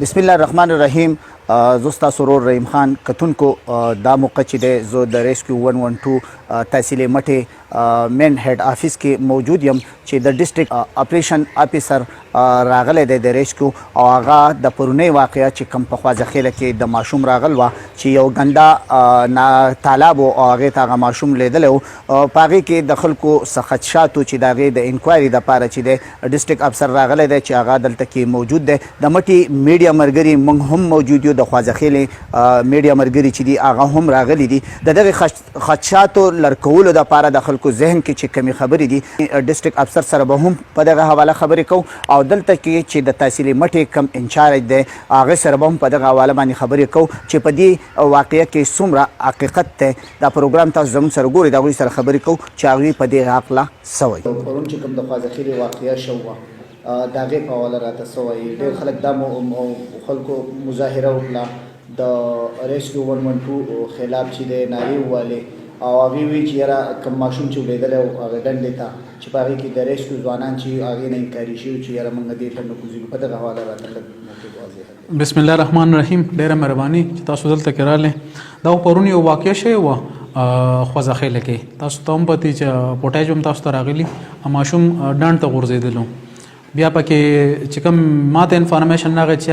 بسم الله الرحمن الرحیم. زستا سرور رحیم خان کتون کو دا موقع چې دی زه د ریسکیو 112 تحصیل مټې مین هیډ آفیس کې موجود یم چې د ډسټرکٹ آپریشن افسر راغلی دی د ریسکیو او هغه د پرونی واقعه چې کوم په خوازه خیله کې د ماشوم راغل وه چې یو ګنده تالاب و او هغې ته هغه ماشوم لیدلی و. په هغې کې د خلکو څه خدشات و چې د هغې د انکوایري دپاره چې دی ډسټرکټ افسر راغلی دی چې هغه دلته کې موجود دی. د مټې میډیا ملګري موږ هم موجود یو، د خوازه خیلې میډیا ملګري چې دي هغه هم راغلي دي. د دغې خدشاتو لرکولو دپاره د خلکو ذهن کې چې کمې خبرې دي ډسټرکټ افسر سره به هم په دغه حواله خبرې کوو او دلته کې چې د تحصیل مټې کم انچارج دی هغې سره به هم په دغه حواله باندې خبرې کوو چې په دې واقعه کې څومره حقیقت دی. دا پروګرام تاسو زموږ سره ګورئ، د هغوی سره خبرې کوو چې هغوی په دې هکله څه وایي. پرون چې کوم د خوازه خیلې واقعه شوه د هغې په حواله راته څه وایي؟ ډېر خلک دا خلکو مظاهره وکړه د ریسکیو 112 خلاف چې دی نارې ووالې او هغې وایي چې یاره کوم ماشوم چې ولیدلی و هغې ډنډې ته چې په هغې کې د ریسکیو ځوانان چې هغې نه انکاري شوي چې یاره موږ دې ته نه کوزېږو. په دغه حواله راته لږ موقع واضح کړئ. بسم الله الرحمن الرحیم. ډېره مهرباني چې تاسو دلته کې راغلې. دا پرون یو واقعه شوې وه خوازه خیله کې، تاسو ته هم پته چې پوټیج هم تاسو ته راغلي، ماشوم ډنډ ته غورځېدلو. بیا پکې چې کوم ماته انفارمیشن راغی چې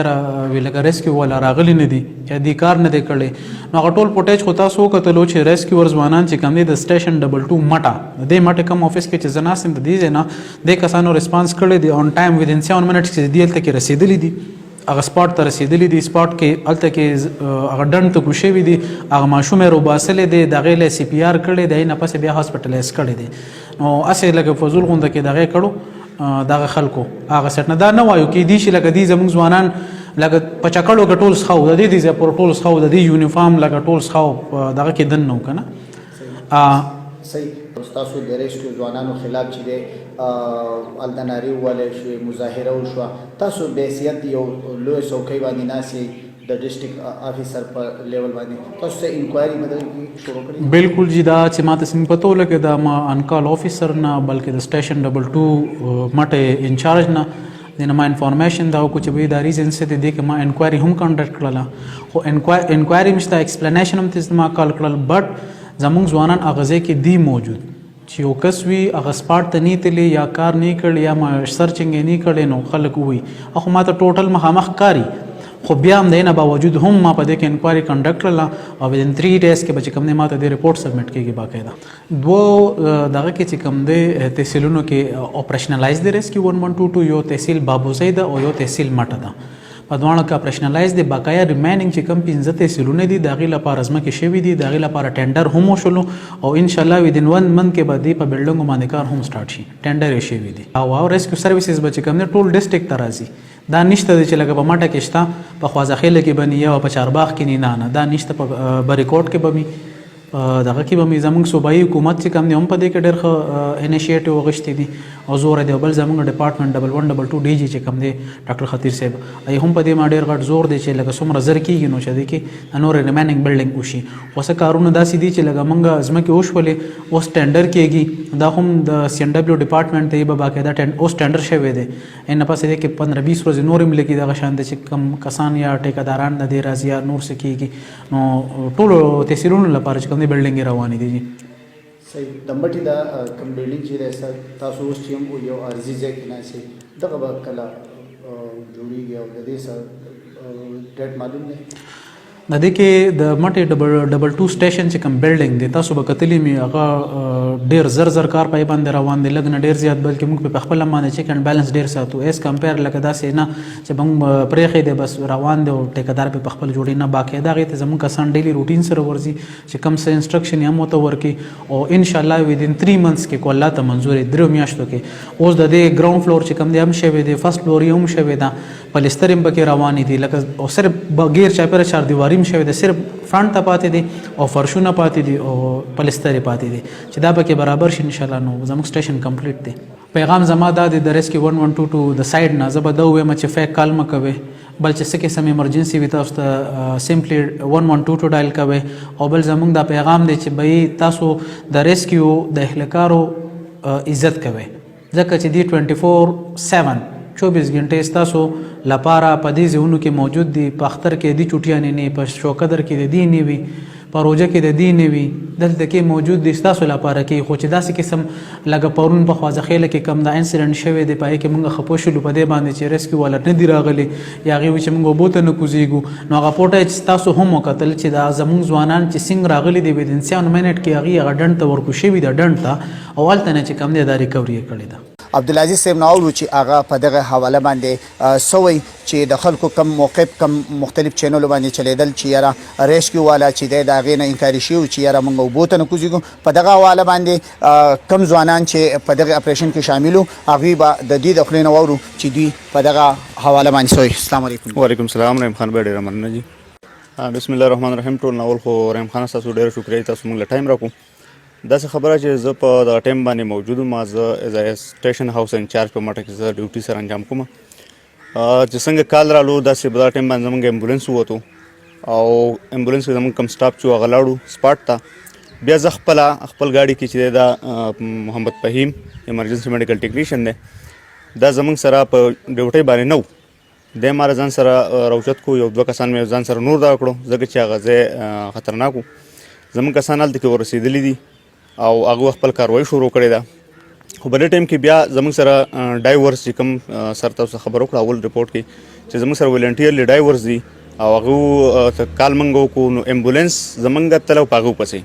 وی لکه ریسکیو والا راغلی نه دي یا دې کار نه دی کړی، نو هغه ټول پوټیج خو تاسو وکتلو چې ریسکیور ځوانان چې کوم دي د سټیشن 22 مټه د دې مټې کوم افیس کې چې زه ناست یم د دې ځای نه دې کسانو ریسپانس کړی دی آن ټایم ودین 7 منټس چې دې هلته کې رسېدلي دي، هغه سپاټ ته رسېدلي دي. سپاټ کې هلته کې هغه ډنډ ته کوز شوي دي، هغه ماشوم یې روباسلی دی، د هغې له سی پی آر کړی دی، نه پسې بیا هاسپټلایز کړی دی. نو هسې لکه فضول غونده کې د هغې کړو دغه خلکو هغه سټ نه دا نه وایو کېدای شي لکه دې زموږ ځوانان لکه په چکړو کې ټول څښو د دې ځای پر ټول څښو د دې یونیفارم لکه ټول څښو دغه کې دن نه و که نه. صحیح. ستاسو د ریسکیو ځوانانو خلاف چې دی هلته نارې وویلی شوې، مظاهره وشوه، تاسو بحیثیت یو لویه څوکۍ باندې ناستې د ډسټرکټ افیسر په لیول باندې تاسو ته انکوایري مدد شروع کړې؟ بالکل جی، دا چې ما ته څنګه پته ولګېده دا ما انکال آفیسر نه بلکې د سټیشن 22 مټې انچارج نه دې نه ما انفارمیشن دا وکړو چې بھئی دا ریزن څه دی. دې کې ما انکوایري هم کنډکټ کړله، خو انکوایري مې شته، ایکسپلینیشن هم ته ما کال کړل، بټ زموږ ځوانان هغه ځای کې دی موجود چې یو کس وي هغه سپاټ ته نه تللی یا کار نه کړی یا ما سرچنګ یې نه کړی، نو خلک ووایي خو ما ته ټوټل مخامخ کاري، خو بیا هم د نه باوجود هم ما په دې کې انکوایري کنډکټ کړله او ودین 3 ډیز کې به چې کوم دی ما ته د رپورټ سبمټ کېږي باقاعده. دوه دغه کې چې کوم دی تحصیلونو کې اپریشنلایز دی ریسکیو 112 یو تحصیل بابوزی ده او یو تحصیل مټه ده. په دواړو کې اپریشنلایز دی. بقایا ریمیننګ چې کوم 15 تحصیلونه دي د هغې لپاره ځمکې شوي دي، د هغې لپاره ټینډر هم وشولو او انشاءالله ودین 1 منت کې به دې په بلډنګو باندې کار هم سټارټ شي، ټینډر یې شوي دي. او ریسکیو سروسز به چې کوم دی ټول ډسټرکټ ته راځي. دا نشته دی چې لکه په مټه کې شته، په خوازه خیله کې به نه یا په چارباغ کې نه، دا نشته. په بریکوټ کې به مې دغه کې به مې زموږ صوبایي حکومت چې کوم دی هم په دې کې ډېر ښه انیشیټیو اخیستی دي او زور دی. او بل زموږ ډپارټمنټ 1122 ډي جي چې کوم دی ډاکټر خطیر صاحب ای هم په دې ما ډېر غټ زور دی چې لکه څومره زر کېږي نو چې دې کې نور ریمیننګ بلډنګ وشي. خو څه کارونه داسې دي چې لکه موږ ځمکې وشولې اوس ټینډر کېږي، دا هم د سی ان ډبلیو ډپارټمنټ ته یې به باقاعده اوس ټینډر شوی دی. نه پسې دې کې 15-20 ورځې نور هم لګي دغه شان دی چې کوم کسان یا ټیکهداران د دې راځي یا نور څه کېږي، نو ټولو تحصیلونو لپاره چې کوم دی بلډنګ روانې دي. صحیح. د مټې دا کوم بلډینګ چې دی تاسو اوس چې هم یو عرضي ځای کې ناستئ دغه به کله جوړېږي او د دې سره ډیټ معلوم دی؟ د دې کې د مټې 2 سټیشن چې کوم بلډینګ دی تاسو به کتلی مې هغه ډېر زر کار پای باندې روان دی، لږ نه ډېر زیات، بلکې موږ په خپله باندې چیک اینډ بیلنس ډېر ساتو ایز کمپیر لکه داسې نه چې موږ پرېښی دی بس روان دی او ټیکهدار پې په خپل جوړي نه، باقاعده هغې ته زموږ کسان ډیلي روټین سره ورځي چې کوم څه انسټرکشن یې هم ورته ورکړي او انشاءالله ودین 3 منتس کې کو الله ته منظور 3 میاشتو کې اوس د دې ګراوند فلور چې کوم دی هم شوی دی، فرست فلور یې هم شوی ده، پلستر هم پکې روانې دي، لکه او صرف غیر چاپېره چاردیواري هم شوی دی، صرف فرنٹ ته پاتې دي او فرشونه پاتې دي او پلستر پاتې دي چې دا پکې برابر شي انشاءالله. نو زموږ سټیشن کمپلیټ دی. پیغام زما دا دی د ریسکیو 112 د سایډ نه زه به دا ووایم چې فیک کال مه کوئ، بل چې څه قسم ایمرجنسي وي تاسو ته سمپلی 112 ډایل کوئ. او بل زموږ دا پیغام دی چې بھئی تاسو د ریسکیو د اهلکارو عزت کوئ، ځکه چې دی 24/7 24 غنټې ستاسو لپاره په دې ځایونو کې موجود دي. په اختر کې دي چوټیانې نه، په شوقدر کې د دې نه وي، په روژه کې د دې نه وي، دلته کې موجود دي ستاسو لپاره کې. خو چې داسې قسم لکه پرون په خوازه خیله کې کم دا انسیډنټ شوی دی، په هغې کې موږ خفه شولو په دې باندې چې ریسکیو والا نه دي راغلي یا هغې وایي چې موږ اوبو ته نه کوزېږو. نو هغه پورته چې ستاسو هم وکتل چې دا زموږ ځوانان چې څنګه راغلي دي ودین 7 منټ کې هغې هغه ډنډ ته ورکو شوي ده ډنډ ته، او هلته نه چې کم دی دا ریکوري یې کړې ده. عبدالعزیز صاحب ناول چې هغه په دغه حواله باندې سوی چې د خلکو کم موقف کم مختلف چینلو باندې چلیدل چې یاره ریسکیو والا چې دی د هغې نه انکاري شوي چې یاره موږ اوبو ته نه کوزېږو. په دغه حواله باندې کم ځوانان چې په دغه اپریشن کې شامل وو هغوی به د دې د خولې نه واورو چې دوی په دغه حواله باندې سوی. السلام علیکم. وعلیکم السلام. رحیم خان بھائی ډېره مننه جی. بسم الله الرحمن الرحیم. ټول ناول خو رحیم خان تاسو ډېره شکریه، تاسو موږ له ټایم راکړو. داسې خبره چې زه په دغه ټایم باندې موجود وم، زه ایز ا سټیشن هاوس انچارج په مټه کې زه ډیوټي سره انجام کوم. چې څنګه کال رالو داسې په دغه ټایم باندې زموږ ایمبولینس ووتو او ایمبولینس کې زموږ کم سټاف چې هغه لاړو سپاټ ته. بیا زه خپل ګاډي کې چې دی دا محمد فهیم ایمرجنسي میډیکل ټیکنیشین دی، دا زموږ سره په ډیوټۍ باندې نه و، دی ما ځان سره راوچت کو. یو 2 کسان مې ځان سره نور دغه کړو ځکه چې هغه ځای خطرناک و. زموږ کسان هلته کې ورسېدلي دي او هغه خپل کاروایي شروع کړې ده. خو بلې ټایم کې بیا زموږ سره ډایورس چې کوم سر تاسو خبر وکړه اول رپورټ کې چې زموږ سره ولنټیرلی ډایورس دي او هغه کال موږ وکړو، نو ایمبولینس زموږ تلو په هغو پسې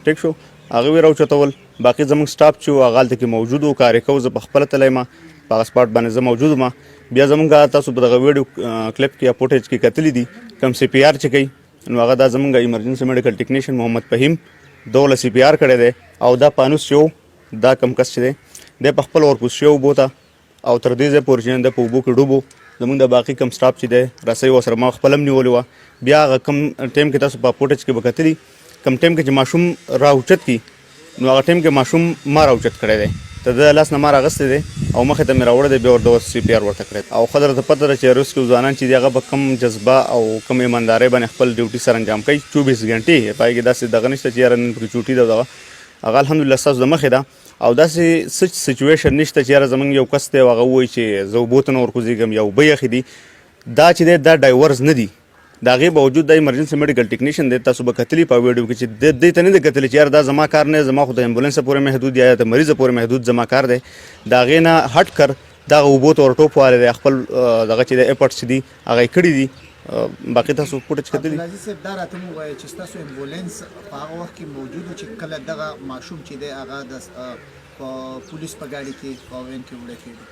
ټیک شو، هغه یې راوچتول. باقي زموږ سټاف چې و هغه هلته کې موجود و، کارې کوو، زه په خپله تلی یم، په هغه سپاټ باندې زه موجود وم. بیا زموږ تاسو په دغه ویډیو کلپ کې یا فوټیج کې کتلي دي کوم سی پی آر چې کوي، نو هغه دا زموږ ایمرجنسي میډیکل ټیکنیشین محمد فهیم دوله سی پی آر کړی دی. او دا پانوس چې و دا کم کس چې دی دی په خپل ورکوز شوی اوبو ته او تر دې ځای پورې چې دی په اوبو کې ډوب و. زموږ د باقي کم سټاف چې دی رسۍ ورسره ما خپله هم نیولې وه. بیا هغه کم ټایم کې تاسو په فوټیج کې به کتلي کم ټایم کې چې ماشوم راوچت کي، نو هغه ټایم کې ماشوم ما راوچت کړی دی، د ده لاس نه ما راغستی دی او مخې ته مې راوړی دی، بیا ورته سی پی آر ورته کړی. او ښه درته پته ده چې ریسکیو ځوانان چې دي هغه به کم جذبه او کم ایماندارۍ باندې خپل ډیوټي سره انجام کوي. 24 غنټې په هغې کې داسې دغه نشته چې یاره نن پکې چوټي ده دغه، هغه الحمدلله ستاسو د مخې ده. او داسې سچ سچویشن نشته چې یاره زموږ یو کس دی او هغه ووایي چې زه اوبو ته نه ورکوزېږم یا اوبه یخې دي. دا چې دی دا ډایورز نه دي، د هغې باوجود دا ایمرجنسي میډیکل ټیکنیشین دی. تاسو به کتلي په ویډیو کې چې دې ته نه دی کتلی چې یاره دا زما کار نه دی، زما خو د ایمبولینسه پورې محدود یا د مریضه پورې محدود زما کار دی. د هغې نه هټ کر دغه اوبو ته ورټوپ والی دی، خپل دغه چې دی ایفرټس چې دي هغه یې کړي دي. باقي تاسو فوټیج کتلي. عبدالعزیز صاحب دا راته مو ووایه چې ستاسو ایمبولینس په هغه وخت کې موجود و چې کله دغه ماشوم چې دی هغه د پولیس په ګاډي کې په وین کې وړی کېږي؟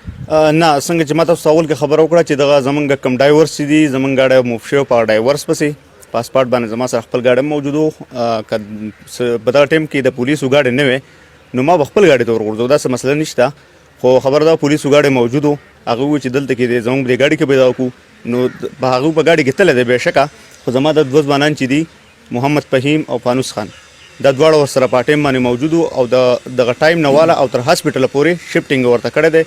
نه، څنګه چې ما تاسو اول کې خبره وکړه چې دغه زموږ کم ډایورس چې دي زموږ ګاډی موف شوی په ډایورس پسې په سپاټ باندې زما سره خپل ګاډی هم موجود و. په دغه ټایم کې د پولیسو ګاډی نه وی، نو ما به خپل ګاډي ته ورغورځو، داسې مسله نشته. خو خبر ده پولیسو ګاډی موجود و، هغه ووایي چې دلته کې زموږ دې ګاډي کې پیدا وکړو، نو په هغه په ګاډي کې تللی دی بېشکه. خو زما د 2 ځوانان چې دي محمد فهیم او پانوس خان دا دواړه ورسره په ټایم باندې موجود و او دغه ټایم نه واله او تر هاسپیټله پورې شفټینګ ورته کړی دی،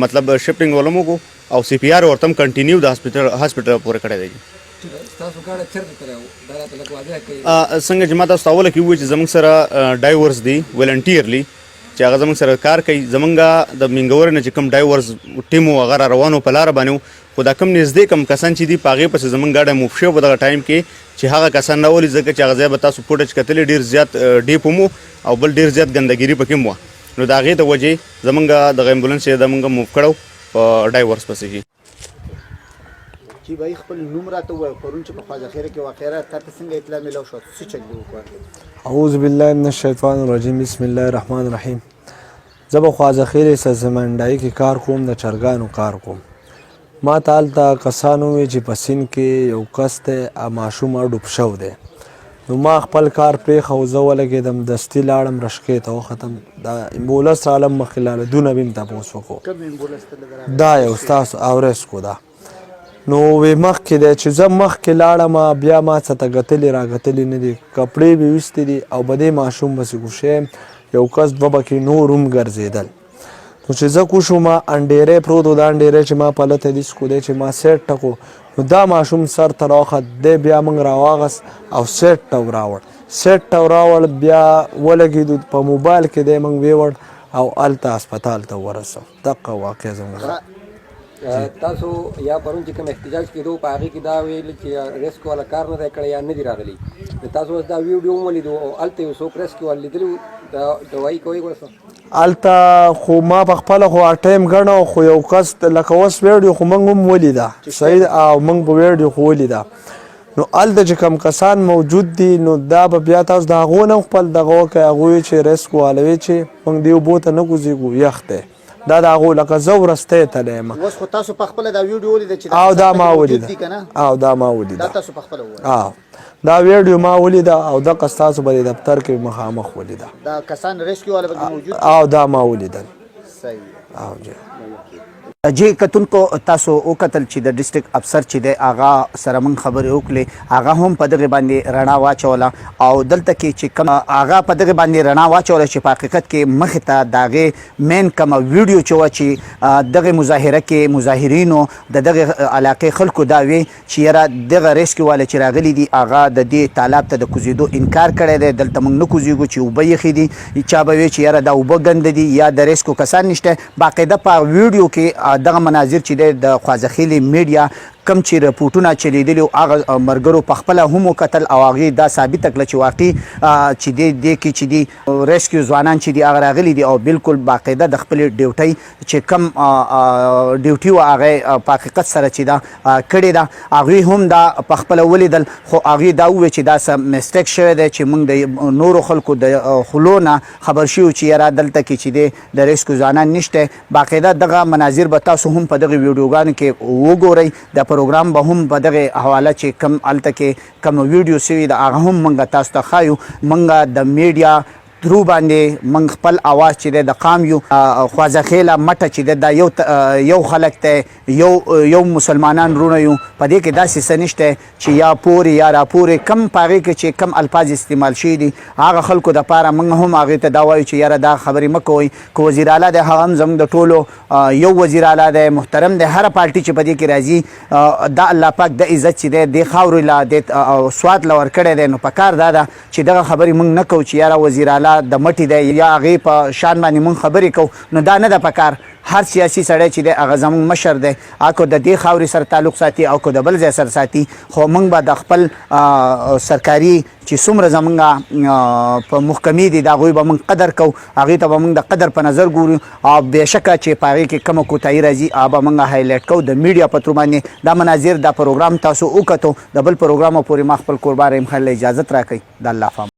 مطلب شفټینګ ولم وکړو او سی پی آر ورته هم کنټینیو د هاسپیټل پورې کړی دی. څنګه چې ما تاسو ته اوله کې ووایي چې زموږ سره ډایورس دي ولنټیرلی چې هغه زموږ سره کار کوي. زموږ د مینګورې نه چې کوم ډایورس ټیم و هغه را روان و په لاره باندې و، خو دا کم نږدې کم کسان چې دي په هغې پسې زموږ ګاډی موف شوی په دغه ټایم کې چې هغه کسان نه ولي، ځکه چې هغه ځای به تاسو فوټیج کتلي ډېر زیات ډیپ هم او بل ډېر زیات ګندګیري پکې هم وه. نو د هغې د وجې زموږ دغه ایمبولینس چې د موږ موف کړو په ډایورس پسې. چې بھائی خپل نوم راته ووایه، پرون چې په خوازه خیره کې واقع را تا ته څنګه اطلاع میلاو شوه، څه چک دې وکړه؟ اعوذ بالله من الشیطان الرجیم، بسم الله الرحمن الرحیم. زه به خوازه خیرې سازماندهۍ کې کار کوم، د چرګانو کار کوم. ما ته هلته کسان وویل چې په سیند کې یو کس دی ماشوم ډوب شوی دی. نو ما خپل کار پرېښه، زه ولګېدم، دستي لاړم رشکې ته وختم، دا ایمبولنس رالم مخکې لاړه، دونه به مې تپوس وکړو دا یو ستاسو اورسکو ده. نو وی مخکې دی چې زه مخکې لاړم، بیا ما څه ته ګتلي را ګتلي نه دي، کپړې به ویستې دي او به دې ماشوم پسې ګوښه یو کس 2 بکې نور هم ګرځېدل. نو چې زه کوشم انډیری پروت و، دا انډیری چې ما پلته دیسکو دی چې ما سیټ ټکو، نو دا ماشوم سر ته راوخت دی، بیا موږ راواغست او سیټ ته وراوړ، بیا ولګېدو په موبایل کې دی موږ ویوړ او هلته هسپتال ته ورسو. دقه واقع زموږ تاسو یا پرون چې کوم احتجاج کېدو په هغې کې دا ویل چې ریسکیو والا کار نه دی کړی یا نه دي راغلي، تاسو اوس دا ویډیو ولیدو او هلته یو څوک ریسکیو والا لیدلي دا وایي کوئ ورسره هلته خو ما په خپله خو ټایم ګڼه خو یو کس لکه اوس ویډیو خو موږ هم ولیده صحیح او موږ په ویډیو خو ولیده. نو هلته چې کوم کسان موجود دي نو دا به بیا تاسو د هغو نه خپل دغه وکړئ هغوی چې ریسکیو والا وي چې موږ دې اوبو ته نه کوزېږو یخ دی دا د هغو لکه زه ورستی تلی یم اوس خو تاسو په خپله دا ویډیو ولیده چې او دا ما موجود ولیده دي که نه؟ او دا ما ولیده دا تاسو په خپله ووایئ. دا ویډیو ما ولیده او دغه ستاسو به د دفتر کې مخامخ ولیده دا کسان ریسکیو والا پکې موجود دي؟ او دا ما ولیدل. صحیح. او جی جی کتونکو تاسو وکتل چې د ډسټرکټ افسر چې دی هغه سره موږ خبرې وکړې هغه هم په دغې باندې رڼا واچوله او دلته کې چې کوم هغه په دغې باندې رڼا واچوله چې په حقیقت کې مخې ته د هغې مین کومه ویډیو چې وه چې دغې مظاهره کې مظاهرینو د دغې علاقې خلکو دا وی چې یاره دغه ریسکیو والا چې راغلي دي هغه د دې تالاب ته د کوزېدو انکار کړی دی دلته موږ نه کوزېږو چې اوبه یخې دي چا به وی چې یاره دا اوبه ګنده دي یا د ریسکیو کسان نشته. باقاعده په ویډیو کې دغه مناظر چې دی د خوازخیلې میډیا کم چې رپورټونه چلیدلي هغه ملګرو په خپله هم وکتل او هغې دا ثابته کړه چې واقعي چې دې کې چې دي ریسکیو ځوانان چې دي هغه راغلي دي او بالکل باقاعده د خپلې ډیوټۍ چې کم ډیوټي وه هغه په حقیقت سره چې دا کړې ده هغوی هم دا په خپله ولیدل خو هغوی دا وویل چې دا څه مسټیک شوی دی چې موږ د نورو خلکو د خولو نه خبر شوي چې یاره دلته کې چې دی د ریسکیو ځوانان نشته. باقاعده دغه مناظر به تاسو هم په دغې ویډیوګانو کې وګورئ د پروګرام به هم په دغې حواله چې کم هلته کې کوم ویډیو سوي د هغه هم موږ تاسو ته ښایو. موږ د میډیا ترو باندې موږ خپل اواز چې دی د قام یو خوازخیله مټه چې دی دا یو خلک دی یو مسلمانان رونه یو په دې کې داسې څه نشته چې یا پورې یا راپورې کم په هغې کې چې کم الفاظ استعمال شوي دي هغه خلکو دپاره موږ هم هغې ته دا وایو چې یاره دا خبرې مه کوئ که وزیر اعلی دی هغه هم زموږ د ټولو یو وزیر اعلی دی محترم دی هره پارټي چې په دې کې راځي دا الله پاک د عزت چې دی دې خاورې له سوات له ورکړی دی نو په کار دا ده چې دغه خبرې موږ نه کوو چې یاره وزیر اعلی د مټې دی یا هغې په شان باندې موږ خبرې کوو نو دا نه ده په کار. هر سیاسي سړی چې دی هغه زموږ مشر دی که د دې خاورې سره تعلق ساتي او که د بل ځای سره ساتي خو موږ به د خپل سرکاري چې څومره زموږ په محکمې دي د هغوی به موږ قدر کوو هغې ته به موږ د قدر په نظر ګورو او بېشکه چې په هغې کې کومه کوتاهي راځي هغه به موږ هایلایټ کوو د میډیا په ترو باندې دا مناظر دا پروګرام تاسو وکتو د بل پروګرامو پورې ما خپل کوربار رحیم خان له اجازت راکوئ د الله فام.